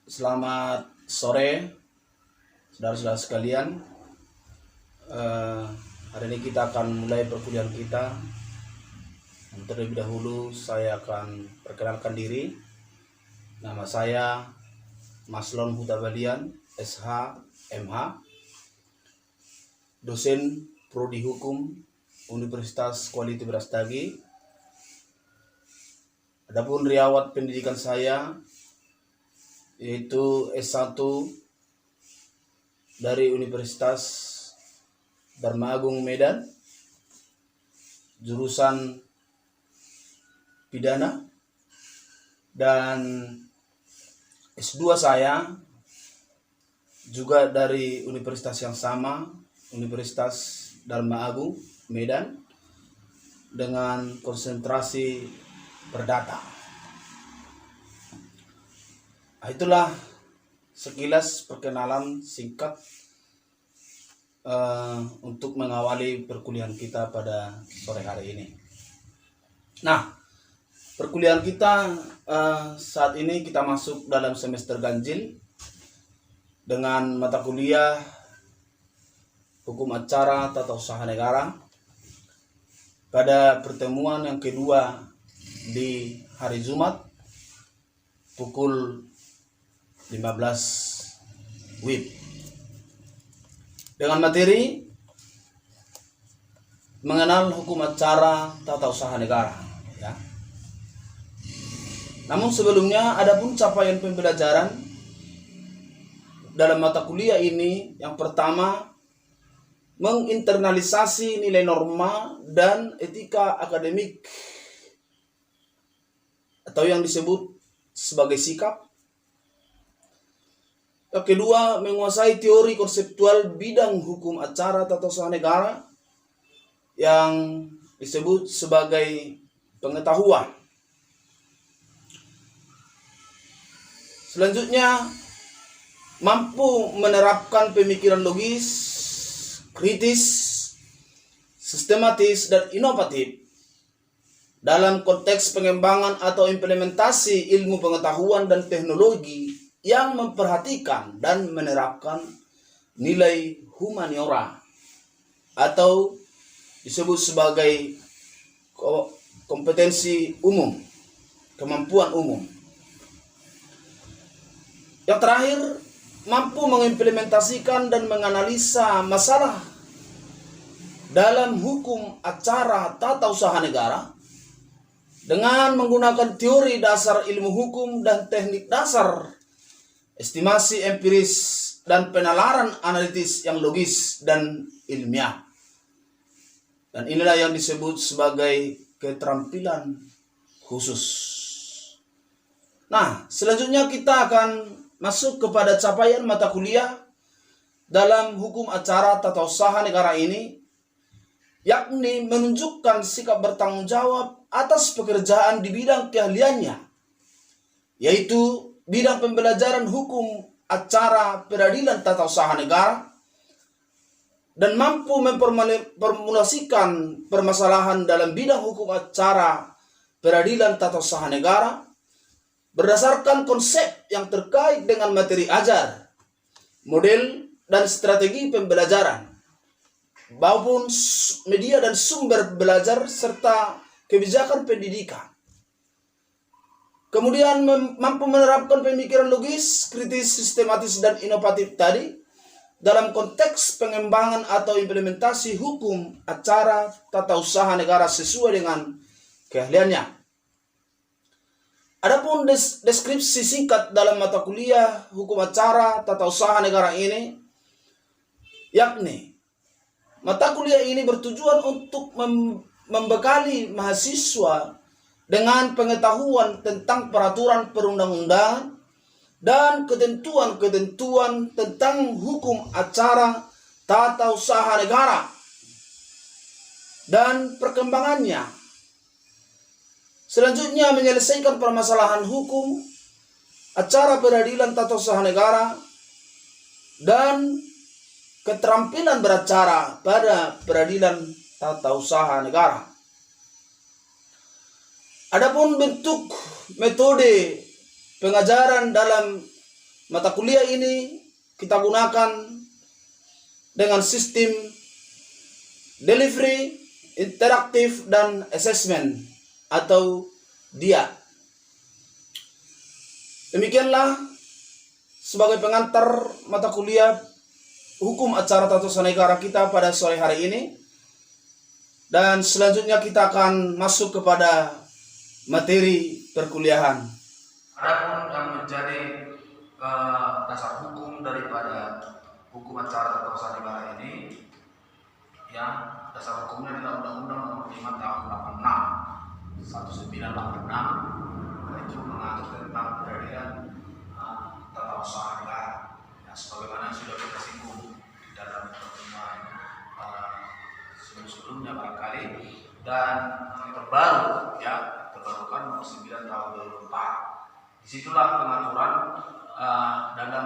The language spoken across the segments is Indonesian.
Selamat sore, saudara-saudara sekalian. Hari ini kita akan mulai perkuliahan kita. Terlebih dahulu saya akan perkenalkan diri. Nama saya Maslon Hutabalian, SH, MH, dosen Prodi Hukum Universitas Kualiti Brastagi. Adapun riwayat pendidikan saya yaitu S1 dari Universitas Dharma Agung Medan, jurusan pidana, dan S2 saya juga dari universitas yang sama, Universitas Dharma Agung Medan, dengan konsentrasi perdata. Itulah sekilas perkenalan singkat untuk mengawali perkuliahan kita pada sore hari ini. Nah, perkuliahan kita saat ini kita masuk dalam semester ganjil dengan mata kuliah Hukum Acara Tata Usaha Negara pada pertemuan yang kedua di hari Jumat pukul 15 WIB dengan materi mengenal hukum acara tata usaha negara, ya. Namun sebelumnya adapun capaian pembelajaran dalam mata kuliah ini, yang pertama menginternalisasi nilai norma dan etika akademik atau yang disebut sebagai sikap. Yang kedua, menguasai teori konseptual bidang hukum acara tata usaha negara yang disebut sebagai pengetahuan. Selanjutnya, mampu menerapkan pemikiran logis, kritis, sistematis, dan inovatif dalam konteks pengembangan atau implementasi ilmu pengetahuan dan teknologi yang memperhatikan dan menerapkan nilai humaniora atau disebut sebagai kompetensi umum, kemampuan umum. Yang terakhir, mampu mengimplementasikan dan menganalisa masalah dalam hukum acara tata usaha negara dengan menggunakan teori dasar ilmu hukum dan teknik dasar estimasi empiris dan penalaran analitis yang logis dan ilmiah. Dan inilah yang disebut sebagai keterampilan khusus. Nah, selanjutnya kita akan masuk kepada capaian mata kuliah dalam hukum acara tata usaha negara ini, yakni menunjukkan sikap bertanggung jawab atas pekerjaan di bidang keahliannya, yaitu bidang pembelajaran hukum acara peradilan tata usaha negara, dan mampu memformulasikan permasalahan dalam bidang hukum acara peradilan tata usaha negara berdasarkan konsep yang terkait dengan materi ajar, model dan strategi pembelajaran, maupun media dan sumber belajar serta kebijakan pendidikan. Kemudian mampu menerapkan pemikiran logis, kritis, sistematis, dan inovatif tadi dalam konteks pengembangan atau implementasi hukum acara tata usaha negara sesuai dengan keahliannya. Adapun deskripsi singkat dalam mata kuliah hukum acara tata usaha negara ini, yakni mata kuliah ini bertujuan untuk membekali mahasiswa dengan pengetahuan tentang peraturan perundang-undangan dan ketentuan-ketentuan tentang hukum acara tata usaha negara dan perkembangannya. Selanjutnya, menyelesaikan permasalahan hukum acara peradilan tata usaha negara dan keterampilan beracara pada peradilan tata usaha negara. Adapun bentuk metode pengajaran dalam mata kuliah ini kita gunakan dengan sistem delivery, interaktif, dan assessment atau DIA. Demikianlah sebagai pengantar mata kuliah Hukum Acara Tata Usaha Negara kita pada sore hari ini. Dan selanjutnya kita akan masuk kepada materi perkuliahan. Adapun yang menjadi dasar hukum daripada Hukum Acara Tata Usaha Negara ini, ya, dasar hukumnya adalah Undang-Undang Nomor 5 Tahun 86, 1986, itu mengatur tentang peradilan tata usaha negara. Ya, sebagaimana yang sudah kita singgung di dalam pertemuan sebelum-sebelumnya barangkali, dan terbaru, ya, terbarukan Nomor 9 Tahun 2004. Disitulah pengaturan dalam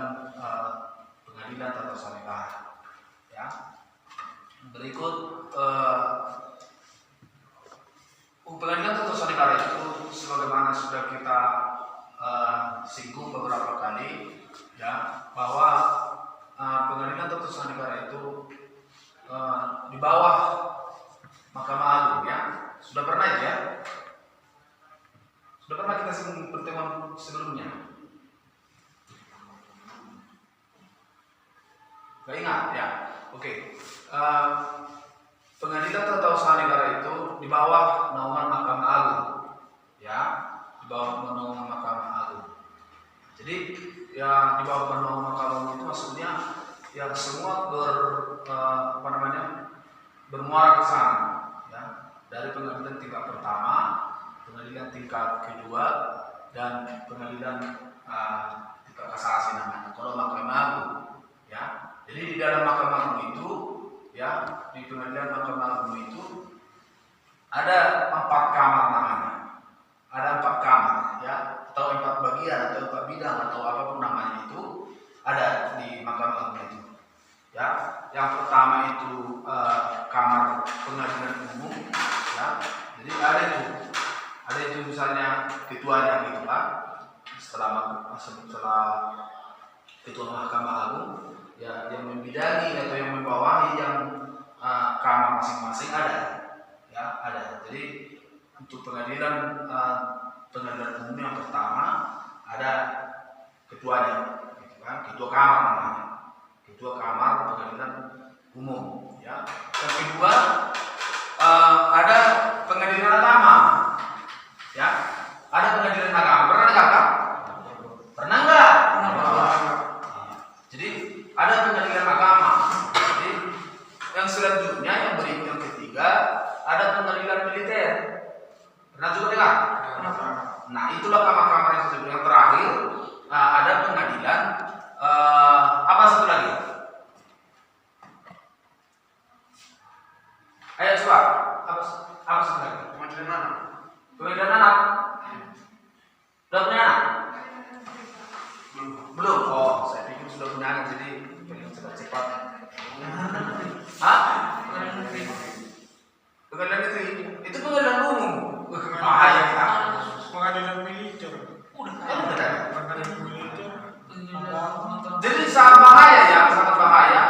pengadilan tata usaha negara. Ya. Berikut pengadilan tata usaha negara itu sebagaimana sudah kita singgung beberapa kali, ya, bahwa pengadilan tata usaha negara itu di bawah Mahkamah Agung, ya. Sudah pernah, ya? Sudah pernah kita singgung pertemuan sebelumnya? Gak ingat, ya? Oke. Pengadilan tata usaha negara itu di bawah naungan Mahkamah Agung, ya, di bawah naungan Mahkamah Agung. Jadi, ya, di bawah naungan Mahkamah Agung itu maksudnya, ya, semua bermuara ke sana, ya, dari pengadilan tingkat pertama, pengadilan tingkat kedua, dan pengadilan tingkat kasasi namanya kalau Mahkamah Agung, ya. Jadi di dalam Mahkamah Agung itu, ya, di pengadilan Mahkamah Agung itu ada 4 kamar namanya, ada 4 kamar, ya, atau 4 bagian atau 4 bidang atau apapun namanya itu ada di Mahkamah Agung itu, ya. Yang pertama itu kamar pengadilan umum, ya. Jadi ada itu misalnya ketuanya gitu, Pak. Setelah ketua Mahkamah Agung, ya, yang membidangi atau yang membawahi yang kamar masing-masing ada, ya, ada. Jadi untuk pengadilan umum yang pertama ada ketuanya, gitu kan? Ketua kamar namanya, ketua kamar pengadilan umum, ya. Yang kedua ada pengadilan agama, ya, ada pengadilan agama. Pernah nggak, Kak? Pernah nggak? Jadi ada pengadilan agama. Jadi yang selanjutnya, yang berikut, yang ketiga, ada pengadilan militer. Pernah juga dengar? Nah, itulah kamar-kamar yang saya sebut. Yang terakhir ada pengadilan apa satu lagi? Ayo coba. Apa satu lagi? Pengadilan anak. Pengadilan anak. Sudah punya anak? Belum. Oh, saya pikir sudah punya anak, jadi pengen cepat-cepat. Hah? Pengadilan negeri. Itu pengadilan umum. Bahaya, Kak. Pengadilan militer. Pengadilan militer. Jadi sangat bahaya, ya, sangat bahaya.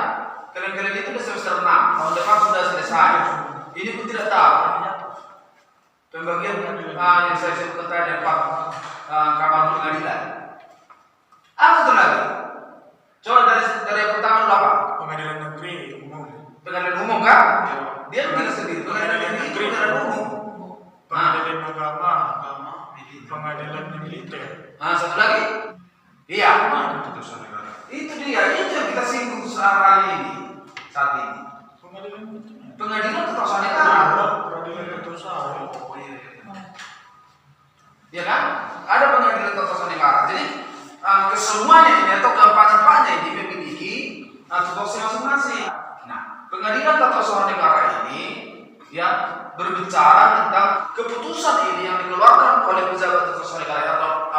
Kalian-kalian itu sudah semester 6, tahun depan sudah selesai. Ini pun tidak tahu. Pembagian yang saya sebutkan tadi, 4 kamar pengadilan. Apa itu lagi? Coba dari yang pertama dulu apa? Pengadilan negeri umum. Pengadilan umum, kan? Dia bilang sendiri. Pengadilan negeri itu pengadilan umum. Pengadilan agama. Pengadilan militer. Satu lagi? Iya. Itu dia, itu yang kita singgung hari ini, saat ini. Pengadilan tata usaha negara. Pengadilan tata usaha. Ya kan? Ada pengadilan tata usaha negara. Jadi kesemuanya ini atau keempat-empatnya ini memiliki tupoksi masing-masing. Nah, pengadilan tata usaha negara ini, ya, berbicara tentang keputusan ini yang dikeluarkan oleh pejabat tata usaha negara atau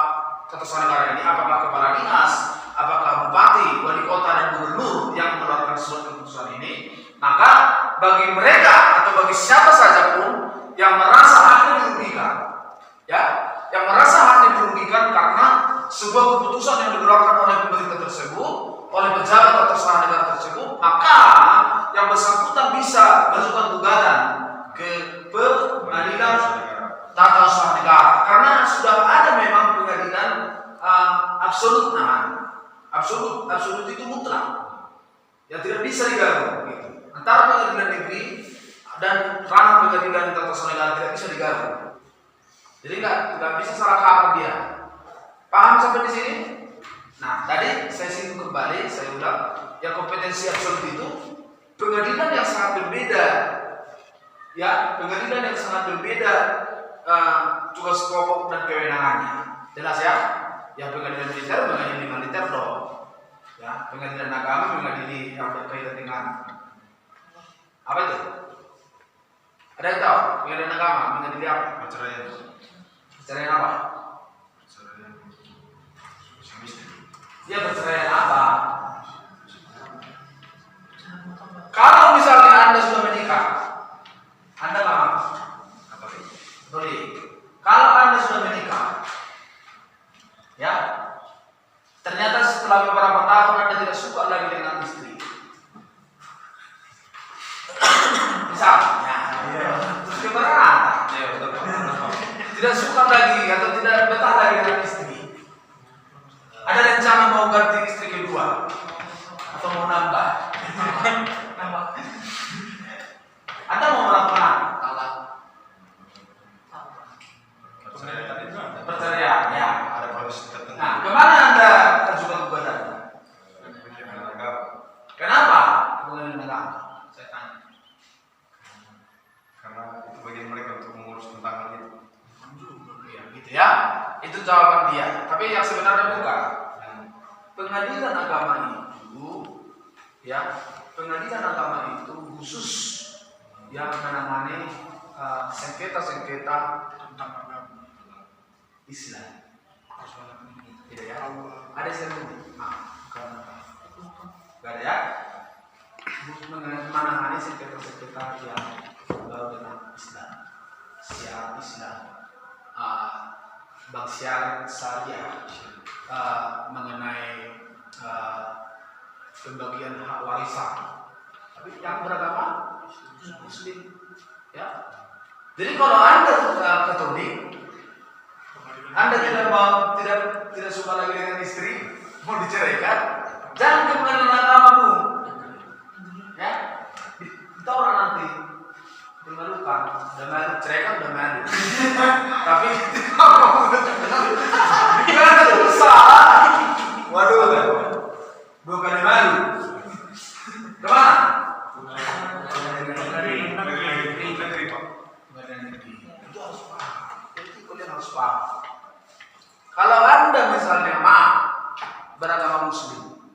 tata usaha negara ini, apakah kepala dinas, apakah bupati, wali kota, dan gubernur yang mengeluarkan suatu keputusan ini, maka bagi mereka atau bagi siapa saja pun yang merasa haknya dirugikan, ya, yang merasa haknya dirugikan karena sebuah keputusan yang dikeluarkan oleh pemerintah oleh pejabat atau terserah negara tersebut, maka yang bersangkutan bisa mengajukan gugatan ke pengadilan tata usaha negara, karena sudah ada memang pengadilan absolut namanya. Absolut itu mutlak, yang tidak bisa digabung gitu. Antara pengadilan negeri dan ranah pengadilan tata usaha negara tidak bisa digabung. Jadi nggak bisa salah kaprah dia. Paham sampai di sini? Nah, tadi saya singgung kembali, saya ulang, yang kompetensi absolut itu pengadilan yang sangat berbeda, ya, pengadilan yang sangat berbeda tugas pokok dan kewenangannya. Jelas ya? Yang pengadilan militer dong, ya, pengadilan agama mengadili yang berkaitan dengan apa itu? Ada yang tahu? Pengadilan agama mengadili apa? Perceraian apa? Dia perceraian apa? Kalau misalnya Anda sudah menikah, Anda lama, kalau Anda sudah menikah, ya, ternyata setelah beberapa tahun Anda tidak suka lagi dengan istri, misalnya, terus keberatan, tidak suka lagi atau tidak betah lagi dengan istri. Ada rencana mau ganti istri kedua atau mau nambah? Anda mau melakukan perceraian, ya. Nah, kemana Anda ajukan gugatan? Kenapa? Pengadilan agama. Saya tanya. Karena itu bagian mereka untuk mengurus tentang hal itu. Ya, gitu ya. Itu jawaban dia. Tapi yang sebenarnya bukan. Pengadilan agama itu, ya, pengadilan agama itu khusus yang menangani sengketa-sengketa tentang agama Islam. Gitu ya. Ada sengketa. Gak ada ya. Menangani sengketa-sengketa yang dengan Islam, syiar Islam, bang syiar syariah, mengenai pembagian hak warisan. Tapi yang beragama Muslim, ya. Jadi kalau Anda Katolik, Anda tidak suka lagi dengan istri, mau diceraikan, jangan ke pengadilan agama, Bu. Ya, kita orang nanti dimalukan, udah malu, ceraikan udah malu. Tapi gimana dosa? Waduh, bukan malu. Kemana? Negeri, Pak. Itu harus paham. Itu kalian harus paham. Kalau Anda misalnya beragama Muslim,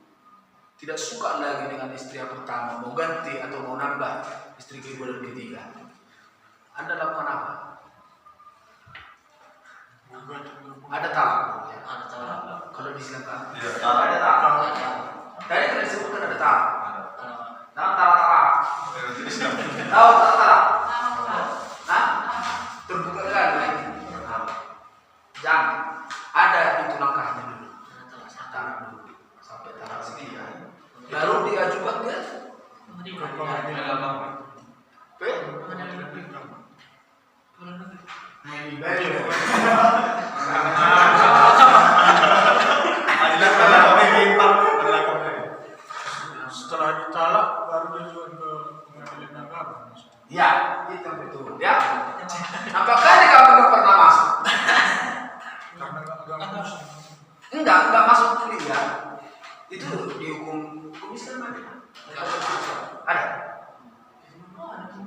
tidak suka lagi dengan istri yang pertama, mau ganti atau mau nambah istri kedua dan ketiga, Anda lakukan apa? Ada talak. Ada talak. Kalau di Islam kan? Iya, Ada talak. Tadi kan disebutkan ada talak. Nah, talak. Tahu talak? Nah, terbuka kan? Jangan. Ada itu langkahnya dulu. Talak dulu. Sampai talak sekian. Lalu diajukan ke setelah ditalak baru diajukan ke pengadilan agama. ya, itu betul. Ya. Apakah di kamu nggak pernah masuk? Karena agama Muslim. Enggak masuk kuliah. Itu dihukum Islam ada.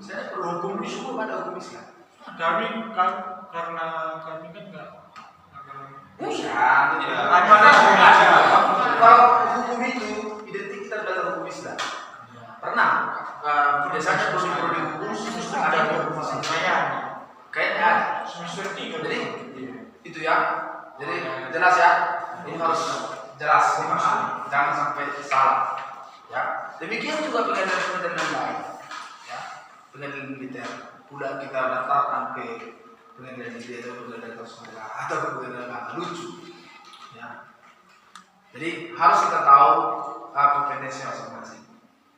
Saya perlu hukum di semua ada hukum Islam. Kami kan karena kami kan enggak Kalau hukum itu identik kita dalam hukum Islam. Pernah biasanya prodi hukum ada hukum Islam. Kayaknya ada. semester 3. Jadi itu ya. Jadi jelas ya. Ini harus jelas dipahami. Jangan sampai salah. Ya. Demikian juga pengadilan yang lain. Ya. Pengadilan militer. Pula kita daftarkan ke pengadilan negeri atau pengadilan sosial atau ke pengadilan agama, lucu, ya. Jadi harus kita tahu kompetensi masing-masing.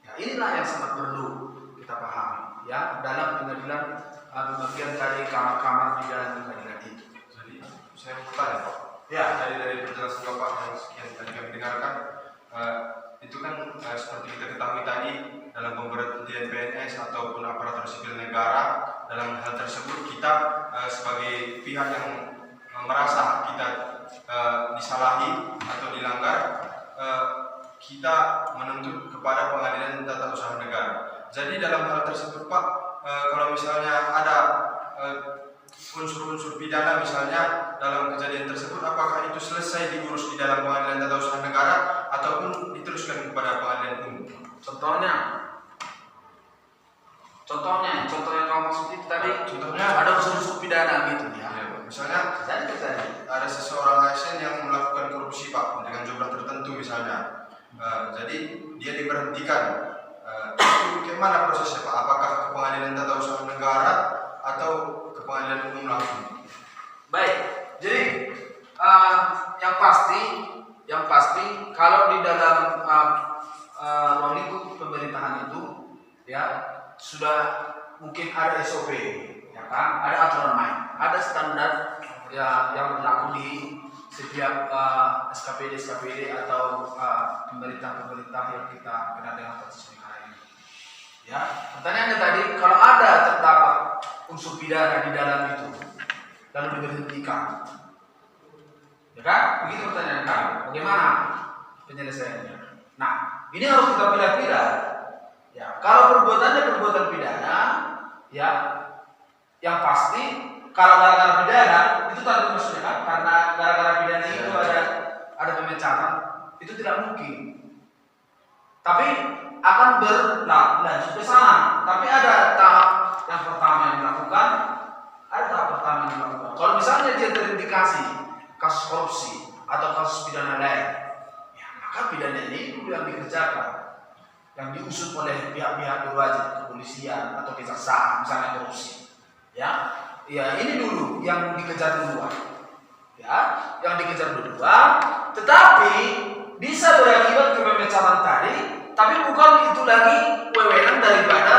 Ya, inilah yang sangat perlu kita pahami ya dalam pengadilan bagian dari kamar-kamar di dalam pengadilan itu. Jadi saya mau tanya Pak. Ya, Dari penjelasan Bapak yang tadi kami dengarkan, itu kan seperti kita ketahui tadi dalam pemberhentian PNS ataupun aparatur sipil negara, dalam hal tersebut kita sebagai pihak yang merasa kita disalahi atau dilanggar, kita menuntut kepada pengadilan tata usaha negara. Jadi dalam hal tersebut Pak, kalau misalnya ada unsur-unsur pidana misalnya dalam kejadian tersebut, apakah itu selesai diurus di dalam pengadilan tata usaha negara ataupun diteruskan kepada pengadilan umum? Contohnya yang kamu maksud itu tadi, Contohnya ada unsur-unsur pidana gitu ya. ya, Pak. Misalnya Jadi. ada seseorang ASN yang melakukan korupsi Pak dengan jumlah tertentu misalnya, jadi dia diberhentikan. Bagaimana prosesnya Pak? Apakah ke pengadilan tata usaha negara atau ke pengadilan umum langsung? Baik, jadi yang pasti kalau di dalam ruang lingkup pemerintahan itu ya sudah mungkin ada SOP, ya kan? Ada aturan main, ada standar ya yang berlaku di setiap SKPD atau pemerintah yang kita kenal dengan status negara ini. Ya, pertanyaannya tadi, kalau ada terdapat unsur pidana di dalam itu, lalu diberhentikan, ya kan? Begitu pertanyaannya kan? Bagaimana penyelesaiannya? Nah, ini harus kita pilih-pilih. Ya, kalau perbuatannya perbuatan pidana, ya, yang pasti kalau gara-gara pidana itu tadi maksudnya kan? Karena gara-gara pidana itu ada pemecatan, itu tidak mungkin. Tapi akan berlanjut ke sana. Tapi ada tahap yang pertama yang dilakukan, ada tahap pertama yang dilakukan. Kalau misalnya dia terindikasi kasus korupsi atau kasus pidana lain, ya maka pidana ini dulu yang dikerjakan, yang diusut oleh pihak-pihak berwajib, kepolisian atau kejaksaan, misalnya korupsi. Ya, ini dulu yang dikejar duluan. Ya, yang dikejar duluan, tetapi bisa berakibat ke pemecatan tadi. Tapi bukan itu lagi wewenang daripada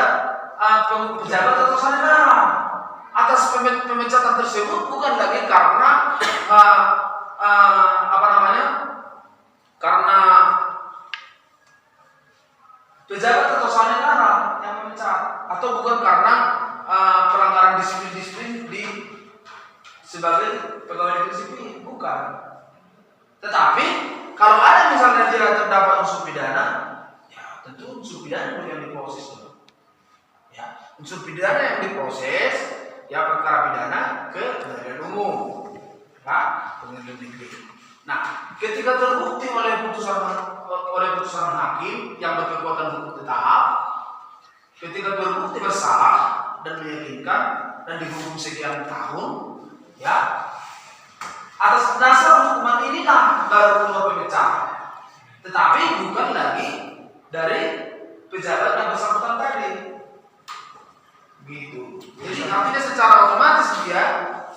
pejabat atau negara. Atas pemecatan tersebut bukan lagi karena karena pejabat atau negara yang memecat, atau bukan karena pelanggaran disiplin di sebagai pegawai negeri sipil, bukan. Tetapi kalau ada misalnya dia terdapat unsur pidana, tentu unsur pidana yang diproses dulu. Ya, unsur pidana yang diproses, ya perkara pidana ke pengadilan umum, ya, pengadilan negeri. Nah, ketika terbukti oleh putusan hakim yang berkekuatan hukum tetap, ketika terbukti bersalah dan meyakinkan dan dihukum sekian tahun, ya, atas dasar hukuman inilah baru keluar pemecatan. Tetapi bukan lagi dari pejabat yang bersangkutan tadi, gitu. Jadi artinya secara otomatis dia,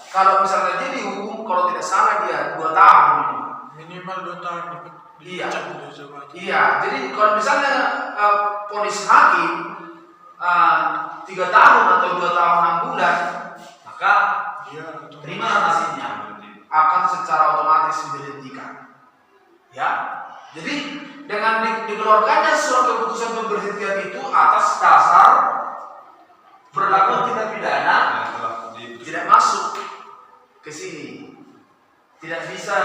kalau misalnya dia dihukum, kalau tidak salah dia 2 tahun minimal 2 tahun dipecat gitu coba. Iya, jadi kalau misalnya vonis hakim 3 tahun atau 2 tahun 6 bulan, maka Dia terima nasibnya akan secara otomatis diberhentikan. Ya, jadi dengan dikeluarkannya surat keputusan pemberhentian itu atas dasar berlaku tindak pidana tidak masuk ke sini, tidak bisa.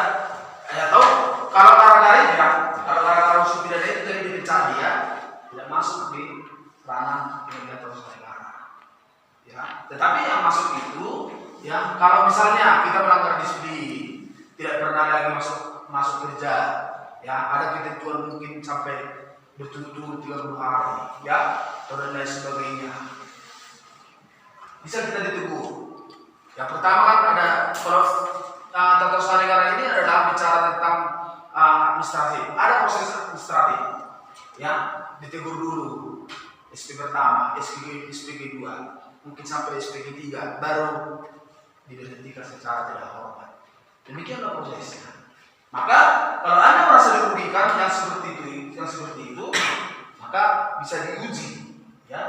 Ya tahu kalau gara-gara unsur pidana itu dari dipecat dia tidak masuk di ranah pengadilan tata usaha negara. Ya, tetapi yang masuk itu, ya kalau misalnya kita melanggar disiplin, tidak pernah lagi masuk kerja. Ya, ada ketentuan mungkin sampai berturut-turut 30 hari, ya, dan lain sebagainya. Bisa kita ditegur. Yang pertama kan ada, kalau tata usaha negara ini adalah bicara tentang administratif. Ada proses administratif, ya, ditegur dulu. SP pertama, SPG 2, mungkin sampai SPG 3, baru diberhentikan secara tidak hormat. Demikianlah prosesnya. Maka kalau Anda merasa dirugikan yang seperti itu, maka bisa diuji. Ya,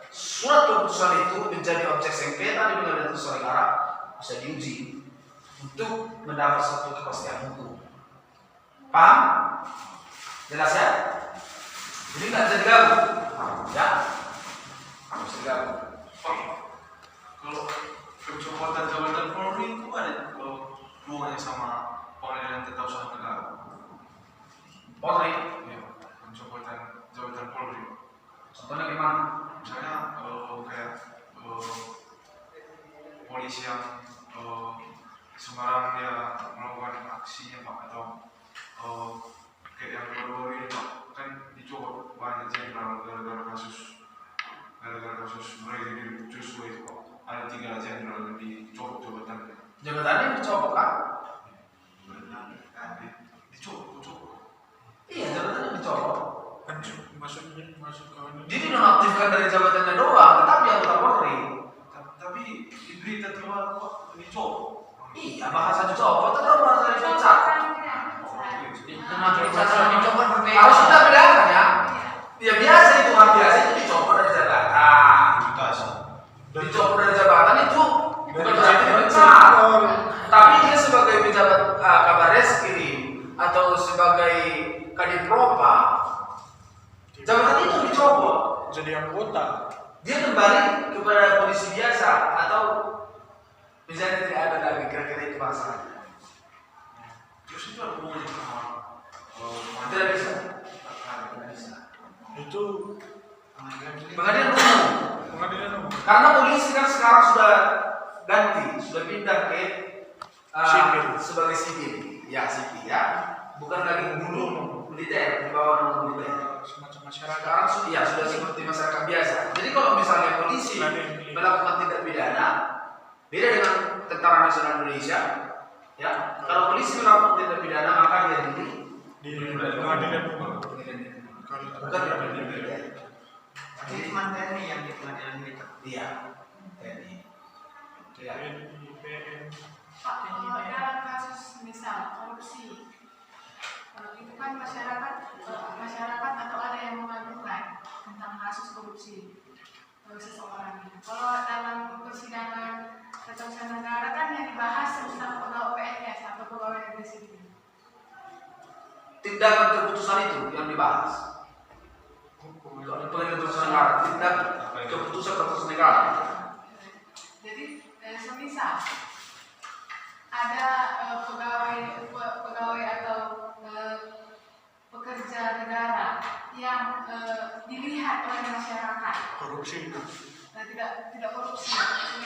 surat keputusan itu menjadi objek sengketa di pengadilan tata usaha negara bisa diuji untuk mendapat satu kepastian hukum. Paham? Jelas ya? Jadi nggak bisa digabung, ya? Nggak bisa digabung. Kalau pencopotan jabatan Polri itu ada hubungannya sama pengadilan tata usaha negara. Polri, Ya, pencopotan jabatan Polri. contohnya gimana? Misalnya kayak polisi yang sembarang dia melakukan aksinya Pak, atau kayak yang baru-baru ini Pak, kan dicopot banyak jenderal gara-gara kasus Brigadier Joshua itu Pak. Ada 3 jenderal yang dicopot jabatannya. Jabatannya dicopot kan? Dicopot. Iya, jabatannya dicopot. Kan masuk ke Dia dinonaktifkan dari jabatannya doang, tetapi anggota Polri. Tapi di berita terbaru Pak dicopot. Iya, bahasa dicopot atau bahasa dipecat? Harus kita bedakan ya. Ya biasa itu hal biasa itu dicopot dari jabatan. Dicopot dari jabatan itu bukan berarti dipecat. Tapi dia sebagai pejabat kabar reskrim atau sebagai kadipropam, jabatan itu dicopot. jadi anggota. Dia kembali kepada kondisi biasa atau misalnya tidak ada lagi, kira-kira itu bahasanya. Terus itu ada hubungannya sama Tidak bisa. Itu Pengadilan umum. pengadilan umum. Karena polisi kan sekarang sudah ganti, sudah pindah ke Sipil. sebagai sipil. Ya, sipil ya. Bukan lagi dulu militer, di bawah nama militer. Semacam masyarakat. Sekarang sudah seperti masyarakat biasa. Jadi kalau misalnya polisi melakukan tindak pidana, beda dengan Tentara Nasional Indonesia. Ya, kalau polisi melakukan tindak pidana maka dia Di pengadilan umum. bukan di pengadilan militer. Jadi cuma TNI yang di pengadilan militer. Iya, TNI. Ya. Pak, kalau dalam kasus misal korupsi, itu kan masyarakat atau ada yang mengadukan tentang kasus korupsi seseorang. Kalau dalam persidangan tata usaha negara kan yang dibahas tentang pegawai PNS atau pegawai negeri sipil. Tindakan keputusan itu yang dibahas. Pengadilan tata usaha negara, tindak keputusan tata usaha negara. Jadi semisal ada pegawai atau pekerja negara yang dilihat oleh masyarakat Korupsi itu. tidak korupsi.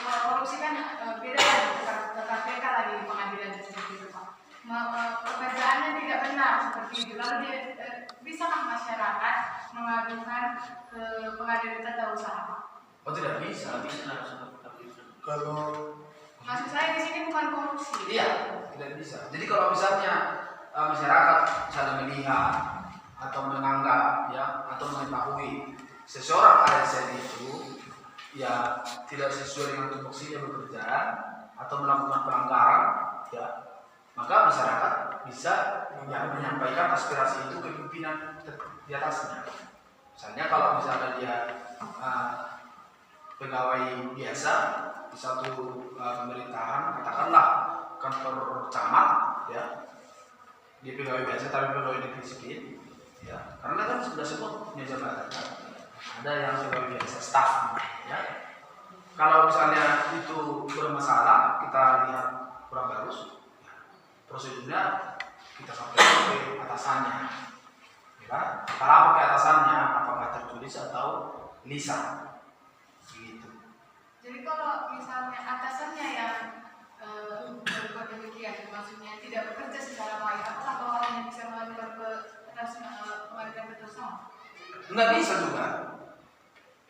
Kalau korupsi kan beda lagi ke KPK lagi pengadilan seperti itu Pak. Pekerjaannya tidak benar seperti itu. Lalu dia bisakah masyarakat mengadukan ke pengadilan tata usaha Pak? Oh tidak bisa. Kalau Maksud saya di sini bukan korupsi. Iya, tidak bisa. Jadi kalau misalnya masyarakat misalnya melihat atau menganggap ya atau mengetahui seseorang ASN itu ya tidak sesuai dengan tupoksinya bekerja atau melakukan pelanggaran ya, maka masyarakat bisa ya, menyampaikan aspirasi itu ke pimpinan di atasnya. Misalnya kalau misalnya dia pegawai biasa di satu pemerintahan, katakanlah kantor camat ya, dia pegawai biasa tapi pegawai negeri sipil ya, karena kan sudah semua punya jabatan kan? Ada yang pegawai biasa staff ya. Kalau misalnya itu bermasalah, kita lihat kurang bagus ya, prosedurnya kita sampaikan ke atasannya ya. Kalau ke atasannya apakah tertulis atau lisan gitu. Jadi kalau misalnya atasannya yang berbuat demikian, maksudnya tidak bekerja secara baik, apakah bawahannya bisa mengajukan ke atas pengadilan tata usaha? Nggak bisa juga,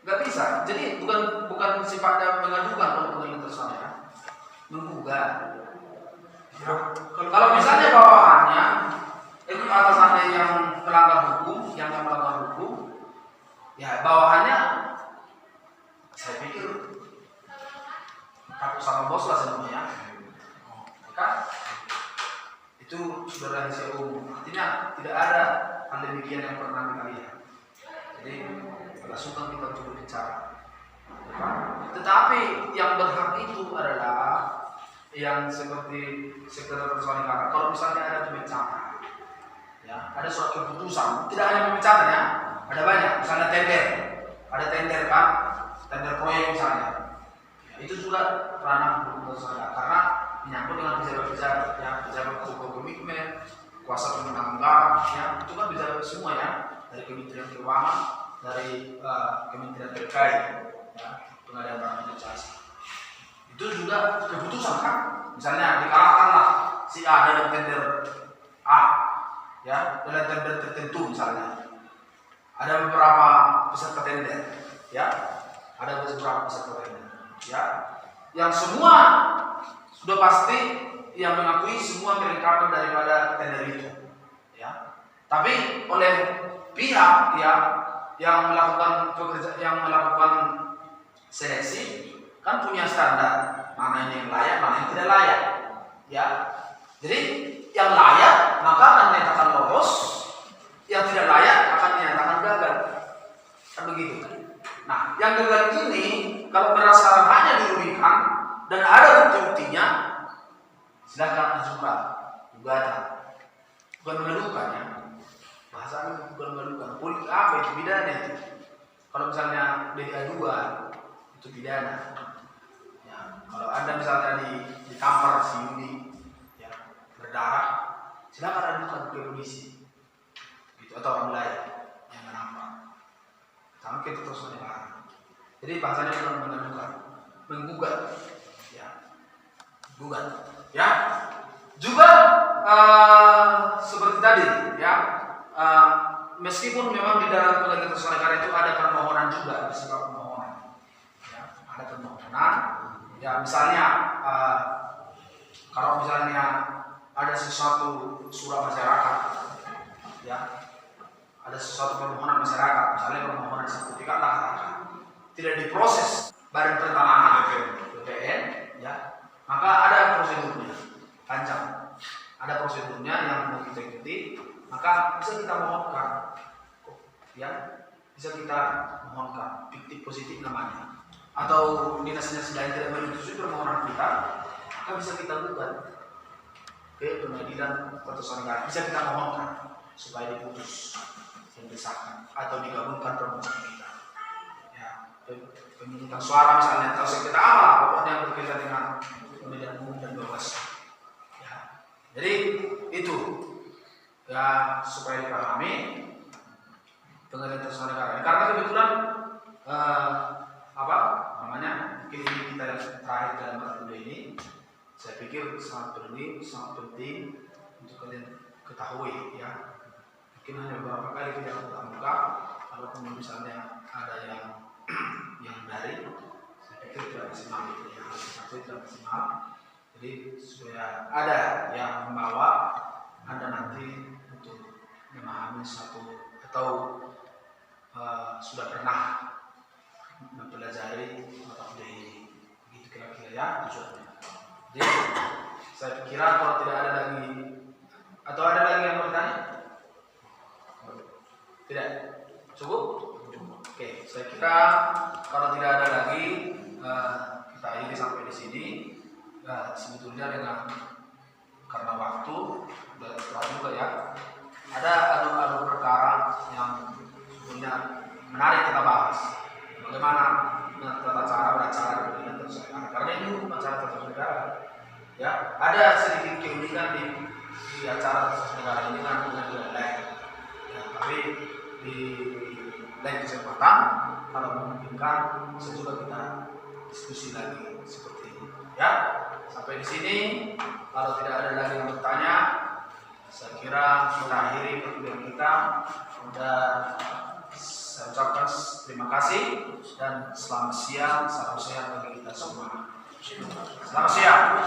nggak bisa. Jadi bukan sifatnya mengadukan kalau pengadilan tata usaha ya, menggugat. Ya. Kalau misalnya bawahannya itu atasannya yang melanggar hukum, ya bawahannya saya pikir takut sama bos lah sebenarnya, kan? Itu sudah rahasia hal demikian yang pernah kita lihat. Jadi pada suka kita untuk berbicara. Tetapi yang berhak itu adalah yang seperti sekretaris negara. Kalau misalnya ada pemecatan, ya, ada surat keputusan, tidak hanya pemecatan ya, ada banyak. Misalnya tender, ada tender kan, tender proyek misalnya. Ya, itu juga ranah keputusan negara karena menyangkut dengan pejabat-pejabat, ya, pejabat komitmen, kuasa penyelenggaraan, ya, itu kan pejabat semua ya, dari Kementerian Keuangan, dari Kementerian terkait, ya, pengadaan barang dan jasa. Itu juga keputusan kan, misalnya dikalahkanlah si A dalam tender A, ya, dalam tender tertentu misalnya. Ada beberapa peserta tender, ya, ada beberapa peserta tender, ya, yang semua sudah pasti yang mengakui semua kelengkapan daripada tender itu, ya. Tapi oleh pihak yang melakukan seleksi kan punya standar mana ini yang layak, mana yang tidak layak, ya. Jadi yang layak maka akan dinyatakan lolos, yang tidak layak akan dinyatakan gagal, kan begitu. Nah, yang gagal ini kalau merasa hanya dirugikan dan ada bukti-buktinya, silakan ajukan gugatan. Bukan mengadukan ya, bahasanya bukan mengadukan. Politik apa itu pidana itu? Kalau misalnya diaduan itu pidana. Kalau Anda misalnya ditampar si Yudi, ya, berdarah, silakan adukan ke polisi, gitu, atau orang lain yang menampar. Sama kita terus mendengar. Jadi bahasanya bukan mengadukan, menggugat, ya, gugat, ya. Juga seperti tadi, ya, meskipun memang di dalam Pengadilan Tata Negara itu ada permohonan juga, bersifat permohonan, ya, ada permohonan. Ya, misalnya kalau misalnya ada sesuatu surat masyarakat, ya, ada sesuatu permohonan masyarakat, misalnya permohonan sertifikat lahan tidak diproses Badan Pertanahan BPN, ya, maka ada prosedurnya, panjang, ada prosedurnya yang mau kita ikuti, maka bisa kita mohonkan, ya, bisa kita mohonkan fiktif positif namanya. Atau dinas-dinas lain tidak menyetujui permohonan kita, maka bisa kita gugat ke Pengadilan Tata Negara. Bisa kita mohonkan supaya diputus dan disahkan atau digabungkan permohonan kita. Ya, pemungutan suara misalnya atau sengketa apa, pokoknya yang berkaitan dengan pemilihan umum dan Bawaslu. Ya, jadi itu ya supaya dipahami Pengadilan Tata Negara. Karena kebetulan mungkin ini kita yang terakhir dalam mata kuliah ini, saya pikir sangat penting untuk kalian ketahui, ya. Mungkin hanya beberapa kali kita muka, kalaupun misalnya ada yang dari, saya pikir tidak maksimal, ya, tidak maksimal. Jadi supaya ada yang membawa Anda nanti untuk memahami satu atau sudah pernah mempelajari mata kuliah ini, begitu kira-kira ya tujuannya. Jadi saya kira kalau tidak ada lagi atau ada lagi yang bertanya, tidak cukup. Oke, saya kira kalau tidak ada lagi kita akhiri sampai di sini. Sebetulnya karena waktu sudah terlalu juga ya, ada adu perkara yang sebetulnya menarik kita bahas. Bagaimana tata cara beracara di Pengadilan Tata Negara? Karena ini hukum acara tata negara. Ya, ada sedikit keunikan di acara tata negara ini dengan pengadilan lain. Ya, tapi di lain kesempatan, kalau memungkinkan, bisa juga kita diskusi lagi seperti ini. Ya, sampai di sini. Kalau tidak ada lagi yang bertanya, saya kira kita akhiri perkuliahan kita. Dan saya ucapkan terima kasih dan selamat siang, salam sehat bagi kita semua. Selamat siang.